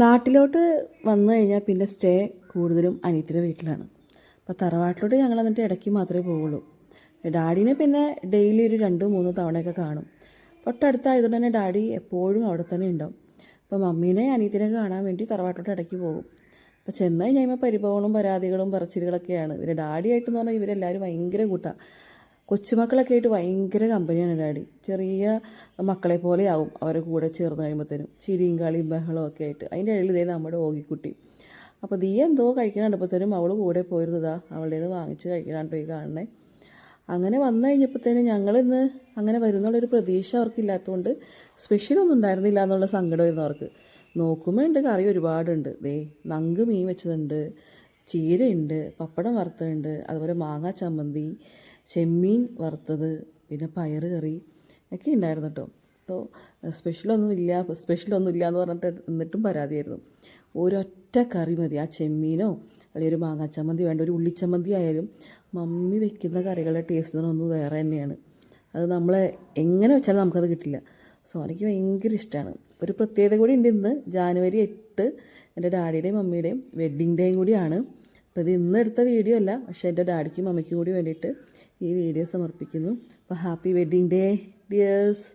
നാട്ടിലോട്ട് വന്നു കഴിഞ്ഞാൽ പിന്നെ സ്റ്റേ കൂടുതലും അനിയത്തിയുടെ വീട്ടിലാണ്. അപ്പോൾ തറവാട്ടിലോട്ട് ഞങ്ങൾ എന്നിട്ട് ഇടയ്ക്ക് മാത്രമേ പോവുള്ളൂ. ഡാഡീനെ പിന്നെ ഡെയിലി ഒരു 2-3 തവണയൊക്കെ കാണും. തൊട്ടടുത്തായതുകൊണ്ട് തന്നെ ഡാഡി എപ്പോഴും അവിടെ തന്നെ ഉണ്ടാവും. അപ്പോൾ മമ്മീനെ അനിയത്തിനെ കാണാൻ വേണ്ടി തറവാട്ടിലോട്ട് ഇടയ്ക്ക് പോകും. അപ്പോൾ ചെന്ന് കഴിയുമ്പോൾ പരിഭവങ്ങളും പരാതികളും പറച്ചിലുകളൊക്കെയാണ്. പിന്നെ ഡാഡിയായിട്ടെന്ന് പറഞ്ഞാൽ ഇവരെല്ലാവരും ഭയങ്കര കൂട്ടാണ്. കൊച്ചുമക്കളൊക്കെ ആയിട്ട് ഭയങ്കര കമ്പനിയാണ് ഡാഡി. ചെറിയ മക്കളെ പോലെയാവും അവരെ കൂടെ ചേർന്ന് കഴിയുമ്പോഴത്തേനും ചിരിയും കളിയും ബഹളവും ഒക്കെ ആയിട്ട്. അതിൻ്റെ ഇടയിൽ ഇതേ നമ്മുടെ ഓഗിക്കുട്ടി. അപ്പോൾ നീ എന്തോ കഴിക്കാൻ കണ്ടപ്പോഴത്തേനും അവൾ കൂടെ പോയിരുന്നതാ അവളുടെ നിന്ന് വാങ്ങിച്ച് കഴിക്കണാട്ടോ ഈ കാണണേ. അങ്ങനെ വന്നു കഴിഞ്ഞപ്പോഴത്തേനും ഞങ്ങളിന്ന് അങ്ങനെ വരുന്നുള്ളൊരു പ്രതീക്ഷ അവർക്കില്ലാത്തതുകൊണ്ട് സ്പെഷ്യലൊന്നും ഉണ്ടായിരുന്നില്ല എന്നുള്ള സങ്കടമായിരുന്നു അവർക്ക്. നോക്കുമ്പോൾ ഉണ്ട് കറി ഒരുപാടുണ്ട്. നങ്ക് മീൻ വെച്ചതുണ്ട്, ചീരയുണ്ട്, പപ്പടം വറുത്തതുണ്ട്, അതുപോലെ മാങ്ങാ ചമ്മന്തി, ചെമ്മീൻ വറുത്തത്, പിന്നെ പയറ് കറി ഒക്കെ ഉണ്ടായിരുന്നു കേട്ടോ. അപ്പോൾ സ്പെഷ്യലൊന്നും ഇല്ല എന്ന് പറഞ്ഞിട്ട് എന്നിട്ടും പരാതിയായിരുന്നു. ഒരൊറ്റ കറി മതി, ആ ചെമ്മീനോ അല്ലെങ്കിൽ ഒരു മാങ്ങാ ചമ്മന്തി വേണ്ട, ഒരു ഉള്ളിച്ചമ്മന്തി ആയാലും മമ്മി വെക്കുന്ന കറികളുടെ ടേസ്റ്റ് ഒന്ന് വേറെ തന്നെയാണ്. അത് നമ്മൾ എങ്ങനെ വെച്ചാലും നമുക്കത് കിട്ടില്ല. സോ എനിക്ക് ഭയങ്കര ഇഷ്ടമാണ്. ഒരു പ്രത്യേകത കൂടി ഉണ്ട്, ഇന്ന് ജാനുവരി 8 എൻ്റെ ഡാഡിയുടെയും മമ്മിയുടെയും വെഡ്ഡിങ് ഡേയും കൂടിയാണ്. അപ്പോൾ ഇത് ഇന്ന് എടുത്ത വീഡിയോ അല്ല, പക്ഷേ എൻ്റെ ഡാഡിക്കും മമ്മിക്കും കൂടി വേണ്ടിയിട്ട് ഈ വീഡിയോ സമർപ്പിക്കുന്നു. അപ്പോൾ ഹാപ്പി വെഡ്ഡിങ് ഡേ ഡിയേഴ്സ്.